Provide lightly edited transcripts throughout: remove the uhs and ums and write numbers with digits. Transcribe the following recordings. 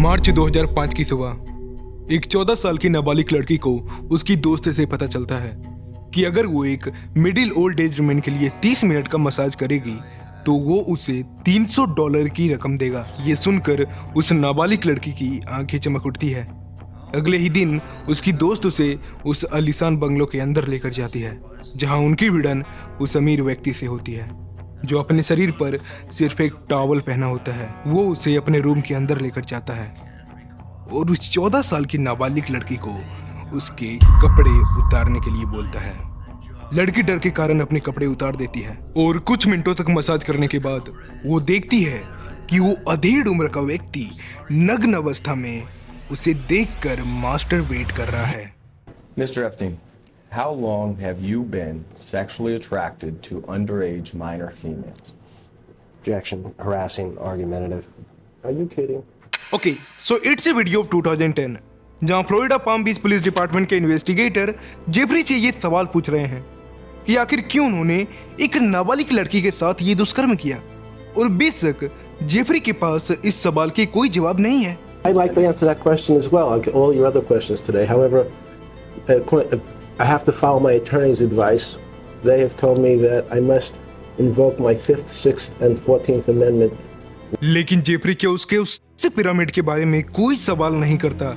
मार्च 2005 की सुबह एक 14 साल की नाबालिग लड़की को उसकी दोस्त से पता चलता है कि अगर वो एक मिडिल ओल्ड एज मैन के लिए 30 मिनट का मसाज करेगी तो वो उसे $300 की रकम देगा। ये सुनकर उस नाबालिग लड़की की आंखें चमक उठती है। अगले ही दिन उसकी दोस्त उसे उस आलीशान बंगलो के अंदर लेकर जाती है, जहां उनकी भिड़न उस अमीर व्यक्ति से होती है जो अपने शरीर पर सिर्फ एक टॉवल पहना होता है। वो उसे अपने रूम के अंदर लेकर जाता है और उस 14 साल की नाबालिग लड़की को उसके कपड़े उतारने के लिए बोलता है। लड़की डर के कारण अपने कपड़े उतार देती है और कुछ मिनटों तक मसाज करने के बाद वो देखती है कि वो अधेड़ उम्र का व्यक्ति नग्न अवस्था में उसे देखकर मास्टरबेट कर रहा है। Mr. Epstein, how long have you been sexually attracted to underage minor females? Objection, harassing, argumentative. Are you kidding? Okay, so it's a video of 2010 जहां फ्लोरिडा पाम बीच पुलिस डिपार्टमेंट के इन्वेस्टिगेटर जेफरी से ये सवाल पूछ रहे हैं कि आखिर क्यों उन्होंने एक नाबालिग लड़की के साथ ये दुष्कर्म किया, और बेशक जेफरी के पास इस सवाल के कोई जवाब नहीं है। I'd like to answer that question as well, like all your other questions today. However, I have to follow my attorney's advice. They have told me that I must invoke my 5th, 6th, and 14th Amendment. लेकिन Jeffrey क्या उसके उस pyramid के बारे में कोई सवाल नहीं करता,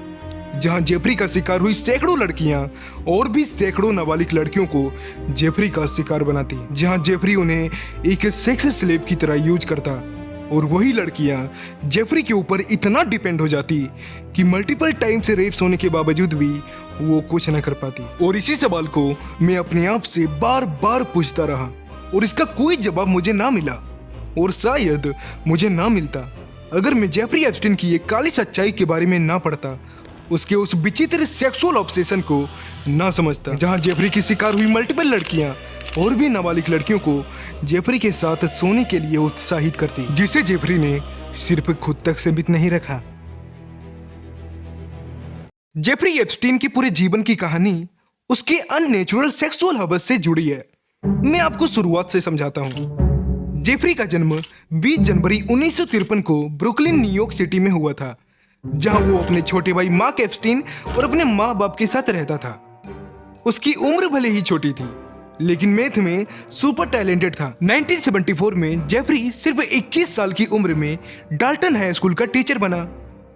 जहां जेफरी का शिकार हुई सैकड़ों लड़कियां और भी सैकड़ों नाबालिग लड़कियों को जेफरी का शिकार बनाती, जहां जेफरी उन्हें एक सेक्स स्लेव की तरह यूज करता और वही लड़कियां जेफरी के ऊपर इतना डिपेंड हो जाती कि मल्टीपल टाइम से रेप्स होने के बावजूद भी वो कुछ न कर पाती। और इसी सवाल को मैं अपने आप से बार बार पूछता रहा और इसका कोई जवाब मुझे ना मिला, और शायद मुझे ना मिलता अगर मैं जेफरी एप्स्टीन की एक काली सच्चाई के बारे में ना पढ़ता, उसके उस विचित्र सेक्सुअल ऑब्सेशन को ना समझता, जहां जेफरी की शिकार हुई मल्टीपल लड़कियां और भी नाबालिग लड़कियों को जेफरी के साथ सोने के लिए उत्साहित करती, जिसे जेफरी ने सिर्फ खुद तक सीमित नहीं रखा। जेफरी एप्स्टीन की पूरे जीवन की कहानी उसके अननेचुरल सेक्सुअल हवस से जुड़ी है। मैं आपको शुरुआत से समझाता हूं। जेफरी का जन्म 20 जनवरी 1953 को ब्रुकलिन, न्यूयॉर्क सिटी में हुआ था, जहां वो अपने छोटे भाई मार्क एप्स्टीन और अपने माँ बाप के साथ रहता था। उसकी उम्र भले ही छोटी थी, लेकिन मैथ में सुपर टैलेंटेड था। 1974 में जेफरी सिर्फ 21 साल की उम्र में डाल्टन हाई स्कूल का टीचर बना,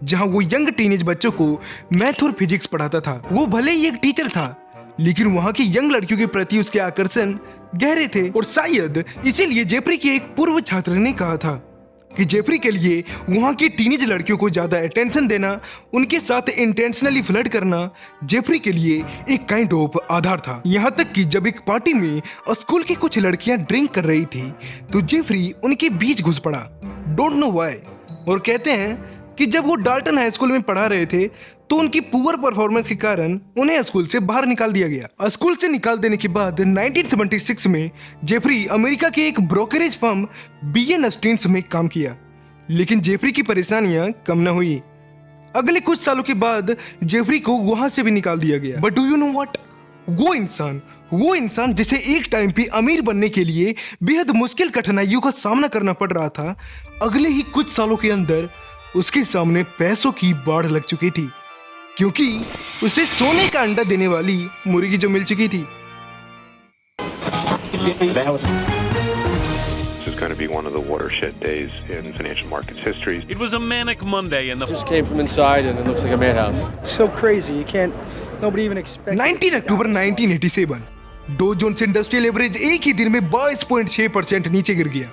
जहां वो यंग टीनेज बच्चों को मैथ और फिजिक्स पढ़ाता था। वो भले ही एक टीचर था, लेकिन वहां की यंग लड़कियों के प्रति उसके आकर्षण गहरे थे, और शायद इसीलिए जेफरी के एक पूर्व छात्र ने कहा था कि जेफरी के लिए वहां की टीनेज लड़कियों को ज्यादा अटेंशन देना, उनके साथ इंटेंशनली फ्लर्ट करना जेफरी के लिए एक काइंड ऑफ आधार था। यहाँ तक कि जब एक पार्टी में स्कूल की कुछ लड़कियां ड्रिंक कर रही थी तो जेफरी उनके बीच घुस पड़ा, डोंट नो व्हाई, और कहते हैं कि जब वो डाल्टन हाई स्कूल में पढ़ा रहे थे तो उनकी पुअर परफॉर्मेंस के कारण उन्हें स्कूल से बाहर निकाल दिया गया। स्कूल से निकाल देने के बाद 1976 में जेफरी अमेरिका के एक ब्रोकरेज फर्म BN स्टीन्स में काम किया, लेकिन जेफरी की परेशानियां कम न हुई। अगले कुछ सालों के बाद जेफरी को वहां से भी निकाल दिया गया। But do you know what, वो इंसान जिसे एक टाइम पे अमीर बनने के लिए बेहद मुश्किल कठिनाइयों का सामना करना पड़ रहा था, अगले ही कुछ सालों के अंदर उसके सामने पैसों की बाढ़ लग चुकी थी, क्योंकि उसे सोने का अंडा देने वाली मुर्गी जो मिल चुकी थी। This is going to be one of the watershed days in financial markets history. It was a manic Monday and the just came from inside and it looks like a madhouse. It's so crazy. Nobody even expected. 19 October 1987 dough Jones industrial average एक ही दिन में 22.6% नीचे गिर गया।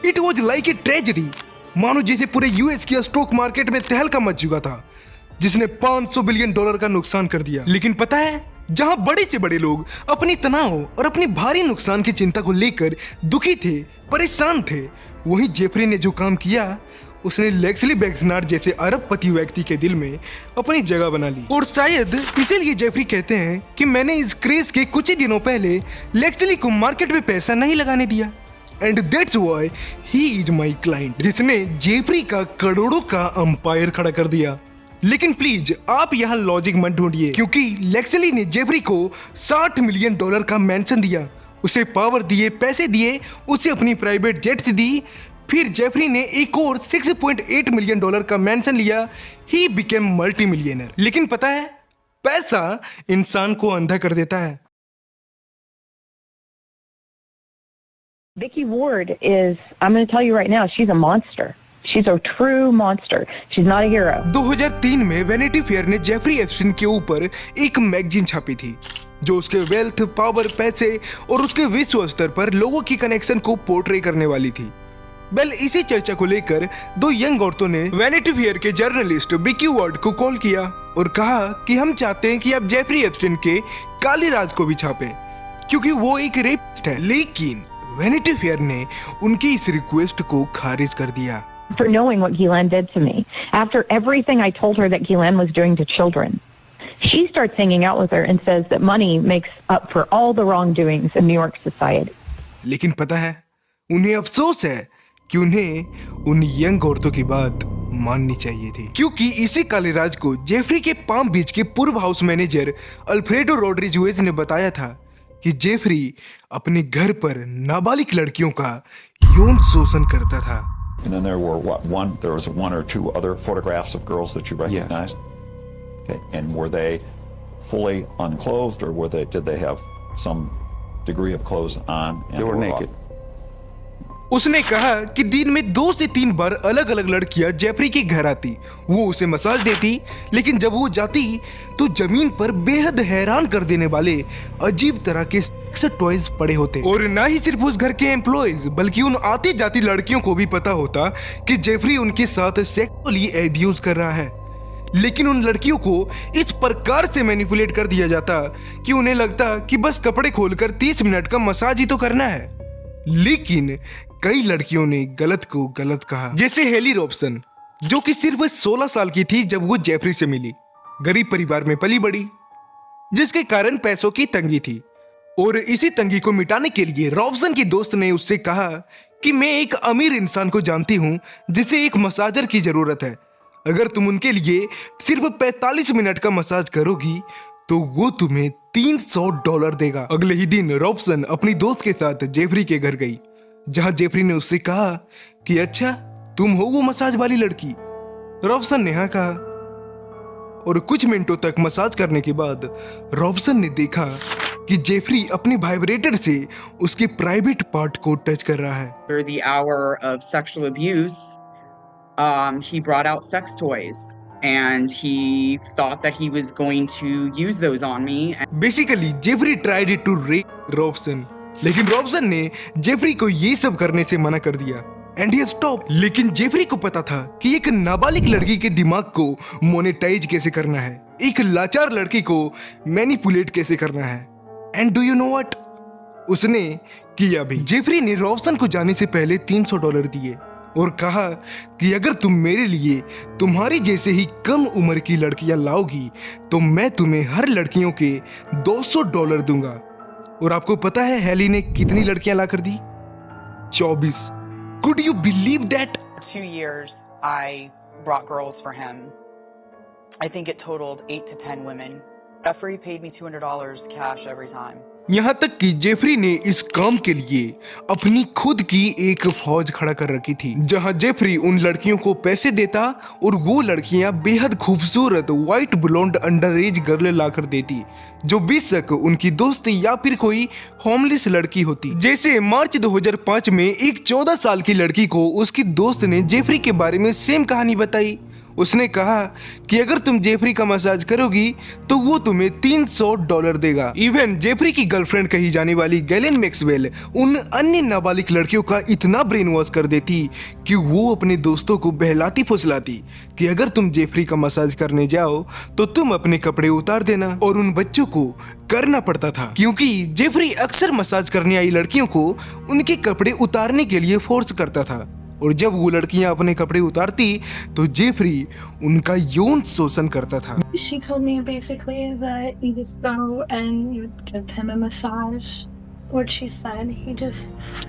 It was like a tragedy, मानो जैसे पूरे US की स्टॉक मार्केट में तहलका मच चुका था, जिसने $500 बिलियन का नुकसान कर दिया। लेकिन पता है, जहां बड़े से बड़े लोग अपनी तनाव और अपनी भारी नुकसान की चिंता को लेकर दुखी थे, परेशान थे, वहीं जेफरी ने जो काम किया, उसने लेक्सली बैक्सनार जैसे अरबपति व्यक्ति के दिल में अपनी जगह बना ली। और शायद इसीलिए जेफरी कहते हैं कि मैंने इस क्रेज के कुछ ही दिनों पहले लेक्सली को मार्केट में पैसा नहीं लगाने दिया, and that's why he is my client, जिसने जेफरी का करोड़ों का अंपायर खड़ा कर दिया। लेकिन प्लीज आप यहाँ लॉजिक मत ढूंढिए, क्योंकि लेक्सली ने जेफरी को $60 मिलियन का मेंशन दिया, उसे पावर दिए, पैसे दिए, उसे अपनी प्राइवेट जेट्स दी, फिर जेफरी ने एक और $6.8 मिलियन का मैंशन लिया। He became multi millionaire. लेकिन पता है, पैसा इंसान को अंधा कर देता है। Vicky Ward is, I'm going to tell you right now, she's a monster. She's a true monster. She's not a hero. 2003 में वैनिटी फेयर ने जेफरी एप्स्टीन के ऊपर एक मैगजीन छापी थी जो उसके वेल्थ, पावर, पैसे और उसके विश्व स्तर पर लोगों की कनेक्शन को पोर्ट्रे करने वाली थी। वेल, इसी चर्चा को लेकर दो यंग औरतों ने वैनिटी फेयर के जर्नलिस्ट विकी वार्ड को कॉल किया और कहा कि हम चाहते हैं कि आप जेफरी एप्स्टीन के काले राज को भी छापें क्योंकि वो एक रेपिस्ट है। लेकिन वैनिटी फेयर ने उनकी इस रिक्वेस्ट को खारिज कर दिया। For knowing what Ghislaine did to me, after everything I told her that Ghislaine was doing to children, she starts hanging out with her and says that money makes up for all the wrongdoings in New York society. लेकिन पता है, उन्हें अफसोस है कि उन्हें उन young औरतों की बात माननी चाहिए थी, क्योंकि इसी काले राज को जेफरी के पाम बीच के पूर्व हाउस मैनेजर अल्फ्रेडो रोड्रिगेज ने बताया था कि जेफरी अपने घर पर नाबालिग लड़कियों का यौन शोषण करता था। And then there was one or two other photographs of girls that you recognized? Yes. Okay. And were they fully unclothed or did they have some degree of clothes on? And They were naked. off? उसने कहा कि दिन में 2 से 3 बार अलग अलग लड़कियां Jeffrey के घर आती, वो उसे मसाज देती, लेकिन जब वो जाती तो जमीन पर बेहद हैरान कर देने वाले अजीब तरह के सेक्स टॉयज पड़े होते। और ना ही सिर्फ उस घर के एम्प्लॉयज बल्कि उन आती जाती लड़कियों को भी पता होता कि जेफरी उनके साथ सेक्सुअली एब्यूज कर रहा है। लेकिन उन लड़कियों को इस प्रकार से मैनिपुलेट कर दिया जाता कि उन्हें लगता कि बस कपड़े खोलकर 30 मिनट का मसाज ही तो करना है। लेकिन कई लड़कियों ने गलत को गलत कहा, जैसे हेली रॉबसन, जो कि सिर्फ 16 साल की थी जब वो जेफरी से मिली। गरीब परिवार में पली बड़ी, जिसके कारण पैसों की तंगी थी। और इसी तंगी को मिटाने के लिए रॉबसन की दोस्त ने उससे कहा कि मैं एक अमीर इंसान को जानती हूं जिसे एक मसाजर की जरूरत है। अगर तुम उनके लिए सिर्फ 45 मिनट का मसाज करोगी तो वो तुम्हें $300 देगा। अगले ही दिन रॉबसन अपनी दोस्त के साथ जेफरी के घर गई, जहां जेफरी ने उससे कहा कि अच्छा, तुम हो वो मसाज वाली लड़की। रॉबसन ने हाँ कहा और कुछ मिनटों तक मसाज करने के बाद रॉबसन ने देखा कि जेफरी अपने वाइब्रेटर से उसके प्राइवेट पार्ट को टच कर रहा है। After the hour of sexual abuse, he brought out sex toys and he thought that he was going to use those on me. Basically, Jeffrey tried to rape Robson, लेकिन Robson ने Jeffrey को ये सब करने से मना कर दिया एंड ही स्टॉप। लेकिन जेफरी को पता था कि एक नाबालिग लड़की के दिमाग को मोनेटाइज कैसे करना है, एक लाचार लड़की को मैनिपुलेट कैसे करना है। And do you know what उसने किया भी? जेफरी ने रॉबसन को जाने से पहले $300 दिए और कहा कि अगर तुम मेरे लिए तुम्हारी जैसे ही कम उम्र की लड़कियां लाओगी तो मैं तुम्हें हर लड़कियों के $200 दूंगा। और आपको पता है हेली ने कितनी लड़कियां लाकर दी? 24। Could you believe that? 2 years I brought girls for him. I think it totaled 8 to 10 women. Jeffrey paid me $200 cash every time. यहाँ तक कि जेफरी ने इस काम के लिए अपनी खुद की एक फौज खड़ा कर रखी थी, जहां जेफरी उन लड़कियों को पैसे देता और वो लड़कियां बेहद खूबसूरत व्हाइट ब्लोंड अंडरएज गर्ल लाकर देती, जो बेशक उनकी दोस्त या फिर कोई होमलेस लड़की होती। जैसे मार्च 2005 में एक 14 साल की लड़की को उसकी दोस्त ने जेफरी के बारे में सेम कहानी बताई। उसने कहा कि अगर तुम जेफरी का मसाज करोगी तो वो तुम्हें $300 देगा। इवन जेफरी की गर्लफ्रेंड कही जाने वाली गैलेन मैक्सवेल उन अन्य नाबालिग लड़कियों का इतना ब्रेन वॉश कर देती कि वो अपने दोस्तों को बहलाती फुसलाती कि अगर तुम जेफरी का मसाज करने जाओ तो तुम अपने कपड़े उतार देना। और उन बच्चों को करना पड़ता था क्योंकि जेफरी अक्सर मसाज करने आई लड़कियों को उनके कपड़े उतारने के लिए फोर्स करता था, और जब वो लड़कियां अपने कपड़े उतारती तो जेफरी उनका यौन शोषण करता था। She told me basically that you just go and you give him a massage what she said.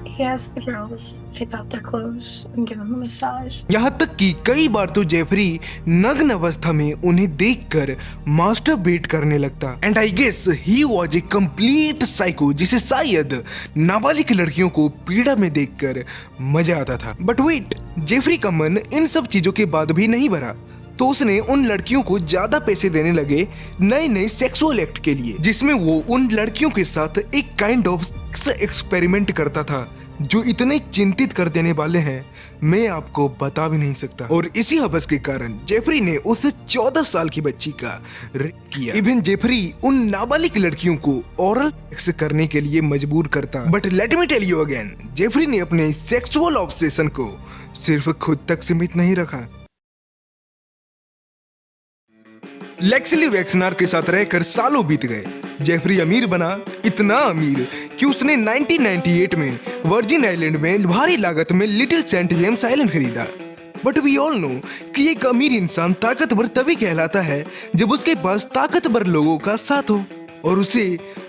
He asked the girls to take off their clothes and give them a massage. यहाँ तक कि कई बार तो Jeffrey नग्न अवस्था में उन्हें देखकर मास्टरबेट करने लगता। And I guess he was a complete psycho, जिसे शायद नाबालिग लड़कियों को पीड़ा में देखकर मजा आता था। बट वेट, जेफरी का मन इन सब चीजों के बाद भी नहीं भरा, तो उसने उन लड़कियों को ज्यादा पैसे देने लगे नए नए सेक्सुअल एक्ट के लिए, जिसमें वो उन लड़कियों के साथ एक काइंड ऑफ सेक्स एक्सपेरिमेंट करता था जो इतने चिंतित कर देने वाले हैं मैं आपको बता भी नहीं सकता। और इसी हवस के कारण जेफरी ने उस 14 साल की बच्ची का रेप किया। इवन जेफरी उन नाबालिग लड़कियों को ओरल सेक्स करने के लिए मजबूर करता। But let me tell you again, Jeffrey ने अपने सेक्सुअल ऑब्सेशन को सिर्फ खुद तक सीमित नहीं रखा। लेक्सली वैक्सनर के साथ रहकर सालों बीत गए। जेफरी अमीर बना, इतना अमीर कि उसने 1998 में वर्जिन आइलैंड में भारी लागत में लिटिल सेंट जेम्स आइलैंड खरीदा। बट वी ऑल नो कि एक अमीर इंसान ताकतवर तभी कहलाता है जब उसके पास ताकतवर लोगों का साथ हो, और उसे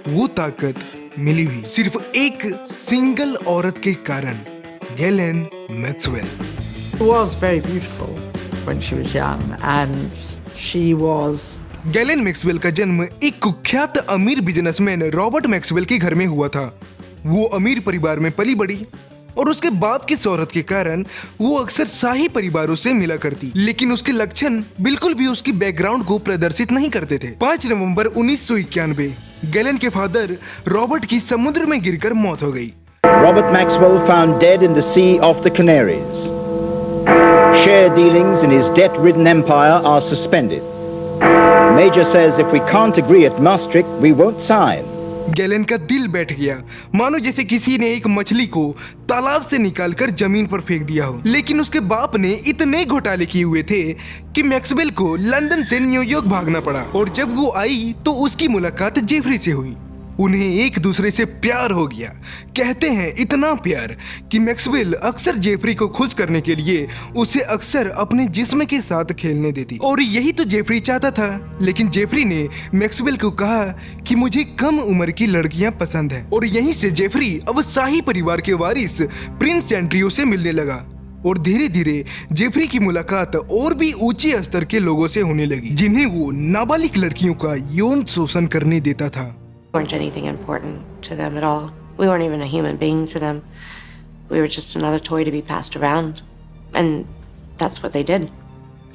वो ताकत मिली हुई सिर्फ एक सिंगल औरत के कारण, Galen Maxwell. She was very beautiful when she was young and she was Galen Maxwell का जन्म एक कुख्यात अमीर बिजनेसमैन रॉबर्ट मैक्सवेल के घर में हुआ था। वो अमीर परिवार में पली बड़ी और उसके बाप की शोहरत के कारण वो अक्सर शाही परिवारों से मिला करती, लेकिन उसके लक्षण बिल्कुल भी उसकी बैकग्राउंड को प्रदर्शित नहीं करते थे। 5 नवंबर 1991 गैलेन के फादर रॉबर्ट की समुद्र में गिरकर मौत हो गई। Robert Maxwell found dead in the Sea of the Canaries. Share dealings in his debt-ridden empire are suspended. Major says if we can't agree at Maastricht, we won't sign. Galen का दिल बैठ गया, मानो जैसे किसी ने एक मछली को तालाब से निकालकर जमीन पर फेंक दिया हो। लेकिन उसके बाप ने इतने घोटाले किए हुए थे कि मैक्सवेल को लंदन से न्यूयॉर्क भागना पड़ा। और जब वो आई तो उसकी मुलाकात जेफरी से हुई। उन्हें एक दूसरे से प्यार हो गया। कहते हैं इतना प्यार कि मैक्सवेल अक्सर जेफरी को खुश करने के लिए उसे अक्सर अपने जिस्म के साथ खेलने देती, और यही तो जेफरी चाहता था। लेकिन जेफरी ने मैक्सवेल को कहा कि मुझे कम उम्र की लड़कियां पसंद है, और यहीं से जेफरी अब शाही परिवार के वारिस प्रिंस एंड्रयू से मिलने लगा। और धीरे धीरे जेफरी की मुलाकात और भी ऊंचे स्तर के लोगों से होने लगी, जिन्हें वो नाबालिग लड़कियों का यौन शोषण करने देता था। Weren't anything important to them at all. We weren't even a human being to them. We were just another toy to be passed around. And that's what they did.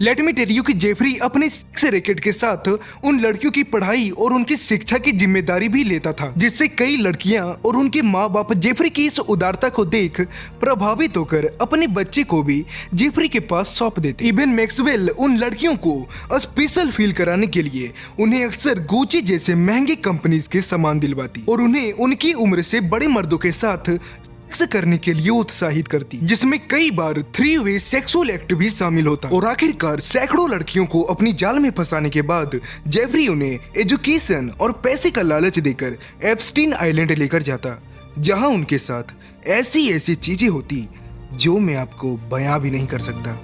Let me tell you कि Jeffrey अपने sex racket के साथ उन लड़कियों की पढ़ाई और उनकी शिक्षा की जिम्मेदारी भी लेता था, जिससे कई लड़कियां और उनके माँ बाप जेफरी की इस उदारता को देख प्रभावित होकर अपने बच्चे को भी जेफरी के पास सौंप देते। इवन मैक्सवेल उन लड़कियों को स्पेशल फील कराने के लिए उन्हें अक्सर गुची जैसे महंगे कंपनीज के सामान दिलवाती और उन्हें उनकी उम्र से बड़े मर्दों के साथ सेक्स करने के लिए उत्साहित करती, जिसमें कई बार 3-वे सेक्सुअल एक्ट भी शामिल होता। और आखिरकार सैकड़ों लड़कियों को अपनी जाल में फंसाने के बाद जेफरी उन्हें एजुकेशन और पैसे का लालच देकर एप्स्टीन आइलैंड लेकर जाता, जहां उनके साथ ऐसी ऐसी चीजें होती जो मैं आपको बयां भी नहीं कर सकता।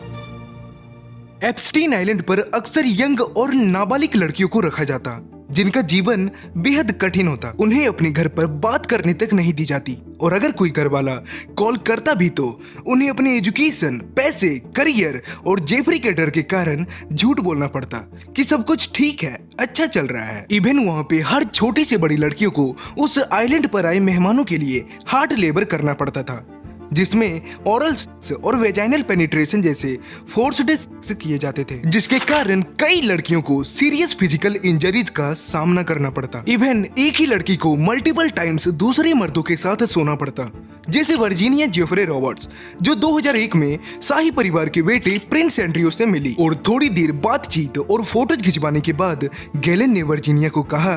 एप्स्टीन आइलैंड पर अक्सर यंग और नाबालिग लड़कियों को रखा जाता, जिनका जीवन बेहद कठिन होता। उन्हें अपने घर पर बात करने तक नहीं दी जाती, और अगर कोई घर वाला कॉल करता भी तो उन्हें अपने एजुकेशन, पैसे, करियर और जेफरी के डर के कारण झूठ बोलना पड़ता कि सब कुछ ठीक है, अच्छा चल रहा है। इवन वहाँ पे हर छोटी से बड़ी लड़कियों को उस आइलैंड पर आए मेहमानों के लिए हार्ड लेबर करना पड़ता था, जिसमें ओरल सेक्स और वेजाइनल पेनिट्रेशन जैसे फोर्स्ड सेक्स किए जाते थे, जिसके कारण कई लड़कियों को सीरियस फिजिकल इंजरीज का सामना करना पड़ता। इवन एक ही लड़की को मल्टीपल टाइम्स दूसरे मर्दों के साथ सोना पड़ता, जैसे वर्जीनिया जेफरे रॉबर्ट्स, जो 2001 में शाही परिवार के बेटे प्रिंस एंड्रयू से मिली। और थोड़ी देर बातचीत और फोटोज खिंचवाने के बाद गैलेन ने वर्जीनिया को कहा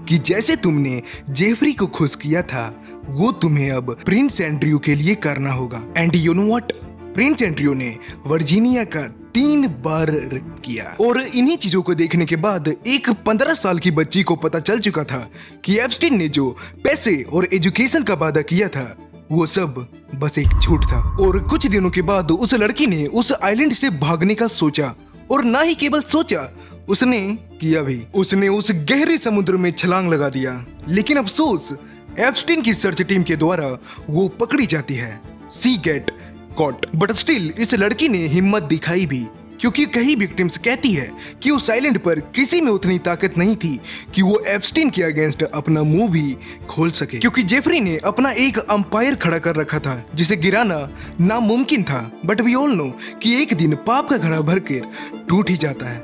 कि जैसे तुमने जेफरी को खुश किया था, वो तुम्हें अब प्रिंस एंड्रयू के लिए करना होगा। And you know what, Prince Andrew ने वर्जीनिया का 3 बार रेप किया। और इन्हीं चीजों को देखने के बाद एक 15 साल की बच्ची को पता चल चुका था कि एप्स्टीन ने जो पैसे और एजुकेशन का वादा किया था वो सब बस एक झूठ था। और कुछ दिनों के बाद उस लड़की ने उस आइलैंड से भागने का सोचा, और ना ही केवल सोचा, उसने किया भी। उसने उस गहरे समुद्र में छलांग लगा दिया। लेकिन अफसोस, एप्स्टीन की सर्च टीम के द्वारा वो पकड़ी जाती है। सी गेट कॉट। बट स्टिल इस लड़की ने हिम्मत दिखाई भी, क्योंकि कई विक्टिम्स कहती है कि उस आइलैंड पर किसी में उतनी ताकत नहीं थी कि वो एप्स्टीन के अगेंस्ट अपना मुंह भी खोल सके, क्योंकि जेफरी ने अपना एक अंपायर खड़ा कर रखा था जिसे गिराना नामुमकिन था। बट वी ऑल नो कि एक दिन पाप का घड़ा भरकर टूट ही जाता है।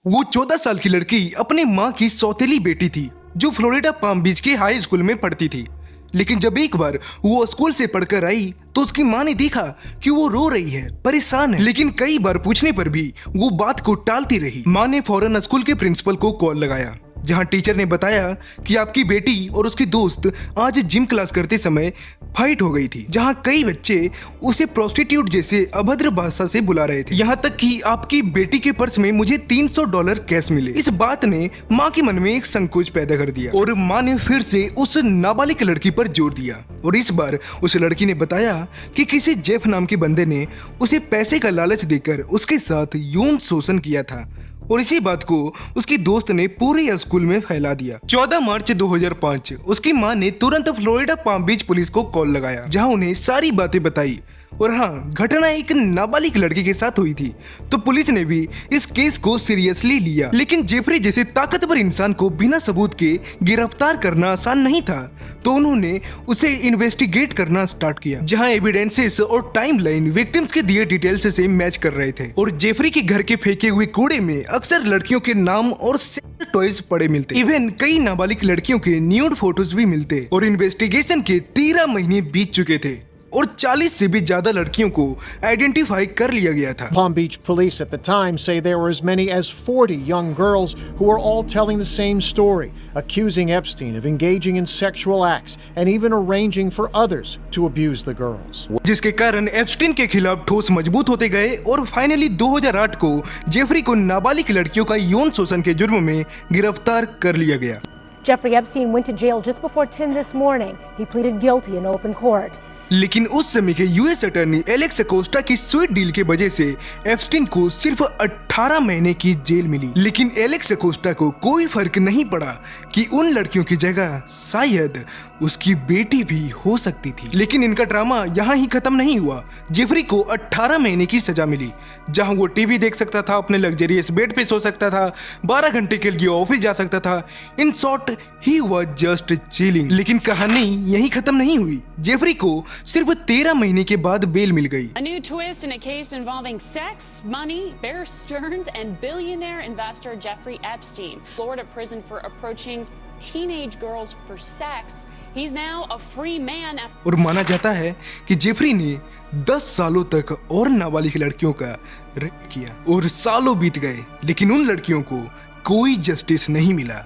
वो 14 साल की लड़की अपने माँ की सौतेली बेटी थी जो फ्लोरिडा पाम बीच के हाई स्कूल में पढ़ती थी। लेकिन जब एक बार वो स्कूल से पढ़कर आई तो उसकी माँ ने देखा कि वो रो रही है, परेशान है। लेकिन कई बार पूछने पर भी वो बात को टालती रही। माँ ने फौरन स्कूल के प्रिंसिपल को कॉल लगाया, जहाँ टीचर ने बताया कि आपकी बेटी और उसकी दोस्त आज जिम क्लास करते समय फाइट हो गई थी, जहाँ कई बच्चे उसे प्रोस्टिट्यूट जैसे अभद्र भाषा से बुला रहे थे। यहाँ तक कि आपकी बेटी के पर्स में मुझे $300 कैश मिले। इस बात ने माँ के मन में एक संकोच पैदा कर दिया और माँ ने फिर से उस नाबालिग लड़की पर जोर दिया। और इस बार उस लड़की ने बताया कि किसी जेफ नाम के बंदे ने उसे पैसे का लालच देकर उसके साथ यौन शोषण किया था, और इसी बात को उसकी दोस्त ने पूरे स्कूल में फैला दिया। 14 मार्च 2005 उसकी माँ ने तुरंत फ्लोरिडा पाम बीच पुलिस को कॉल लगाया, जहां उन्हें सारी बातें बताई। और हाँ, घटना एक नाबालिग लड़की के साथ हुई थी, तो पुलिस ने भी इस केस को सीरियसली लिया। लेकिन जेफरी जैसे ताकतवर इंसान को बिना सबूत के गिरफ्तार करना आसान नहीं था, तो उन्होंने उसे इन्वेस्टिगेट करना स्टार्ट किया, जहां एविडेंसेस और टाइमलाइन विक्टिम्स के दिए डिटेल्स से मैच कर रहे थे। और जेफरी के घर के फेंके हुए कूड़े में अक्सर लड़कियों के नाम और सेक्स टॉयज पड़े मिलते। इवन कई नाबालिग लड़कियों के न्यूड फोटोज भी मिलते। और इन्वेस्टिगेशन के 13 महीने बीत चुके थे और 40 से भी ज्यादा लड़कियों को आइडेंटिफाई कर लिया गया था। Palm Beach police at the time say there were as many as 40 young girls who were all telling the same story, accusing Epstein of engaging in sexual acts and even arranging for others to abuse the girls. जिसके कारण Epstein के खिलाफ ठोस मजबूत होते गए और finally 2008 को जेफरी को नाबालिग लड़कियों का यौन शोषण के जुर्म में गिरफ्तार कर लिया गया। Jeffrey Epstein went to jail just before 10 this morning. He pleaded guilty in open court. लेकिन उस समय के यूएस अटॉर्नी एलेक्स अकोस्टा की स्वीट डील के वजह से एप्स्टीन को सिर्फ 18 महीने की जेल मिली। लेकिन एलेक्स अकोस्टा को कोई फर्क नहीं पड़ा कि उन लड़कियों की जगह शायद उसकी बेटी भी हो सकती थी। लेकिन इनका ड्रामा यहाँ ही खत्म नहीं हुआ। जेफरी को 18 महीने की सजा मिली, जहाँ वो टीवी देख सकता था, अपने लग्जरियस बेड पे सो सकता था, 12 घंटे के लिए ऑफिस जा सकता था। In short he was just chilling. लेकिन कहानी यहीं खत्म नहीं हुई। जेफरी को सिर्फ 13 महीने के बाद बेल मिल गई। A new twist in a case involving sex, money, Bear Stearns and billionaire investor Jeffrey Epstein. Florida prison for approaching teenage girls for sex. He's now a free man. और माना जाता है कि जेफरी ने 10 सालों तक और नाबालिग लड़कियों का रेप किया और सालों बीत गए, लेकिन उन लड़कियों को कोई जस्टिस नहीं मिला,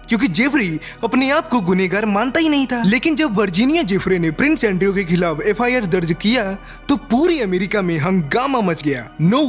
क्योंकि जेफरी अपने आप को गुनहगार मानता ही नहीं था। लेकिन जब वर्जीनिया जेफरी ने प्रिंस एंड्रयू के खिलाफ एफआईआर दर्ज किया तो पूरी अमेरिका में हंगामा मच गया। नो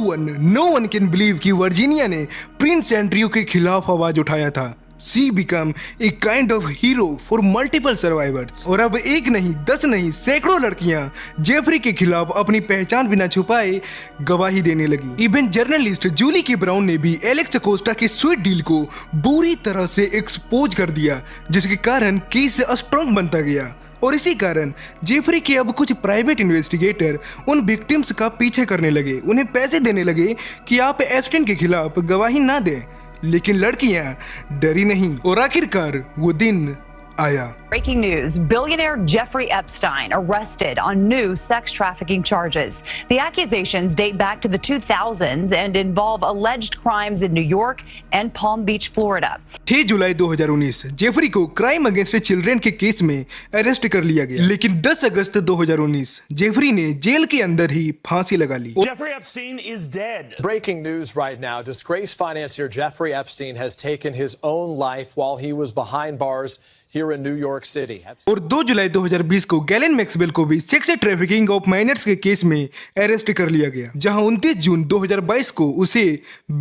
वन कैन बिलीव कि वर्जीनिया ने प्रिंस एंड्रयू के खिलाफ आवाज उठाया था। She became a kind of hero for multiple survivors. और अब एक नहीं, 10 नहीं, सैकड़ों लड़कियां जेफरी के खिलाफ अपनी पहचान बिना छुपाए गवाही देने लगी। इवन जर्नलिस्ट जूली के ब्राउन ने भी एलेक्स अकोस्टा के स्वीट डील को बुरी तरह से एक्सपोज कर दिया, जिसके कारण केस स्ट्रॉन्ग बनता गया। और इसी कारण जेफरी के अब कुछ प्राइवेट इन्वेस्टिगेटर उन विक्टिम्स का पीछे करने लगे, उन्हें पैसे देने लगे कि आप एप्स्टीन के खिलाफ गवाही ना दें। लेकिन लड़कियां डरी नहीं और आखिरकार वो दिन आया। Breaking news, billionaire Jeffrey Epstein arrested on new sex trafficking charges. The accusations date back to the 2000s and involve alleged crimes in New York and Palm Beach, Florida. 6 July 2019 Jeffrey को crime against children के case में arrest कर लिया गया। लेकिन 10 अगस्त 2019 Jeffrey ने jail के अंदर ही फांसी लगा ली। Jeffrey Epstein is dead. Breaking news right now. Disgraced financier Jeffrey Epstein has taken his own life while he was behind bars here in New York City. और 2 जुलाई 2020 को गैलन मैक्सवेल को भी sex trafficking of minors के case में arrest कर लिया गया, जहां 29 जून 2022 को उसे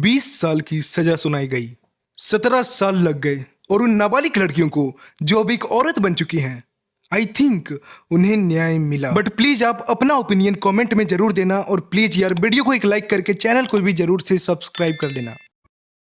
20 साल की सजा सुनाई गई। 17 साल लग गए और उन नाबालिग लड़कियों को जो अब एक औरत बन चुकी हैं, आई थिंक उन्हें न्याय मिला। बट प्लीज आप अपना ओपिनियन कमेंट में जरूर देना और प्लीज यार वीडियो को एक लाइक करके चैनल को भी जरूर से सब्सक्राइब कर लेना।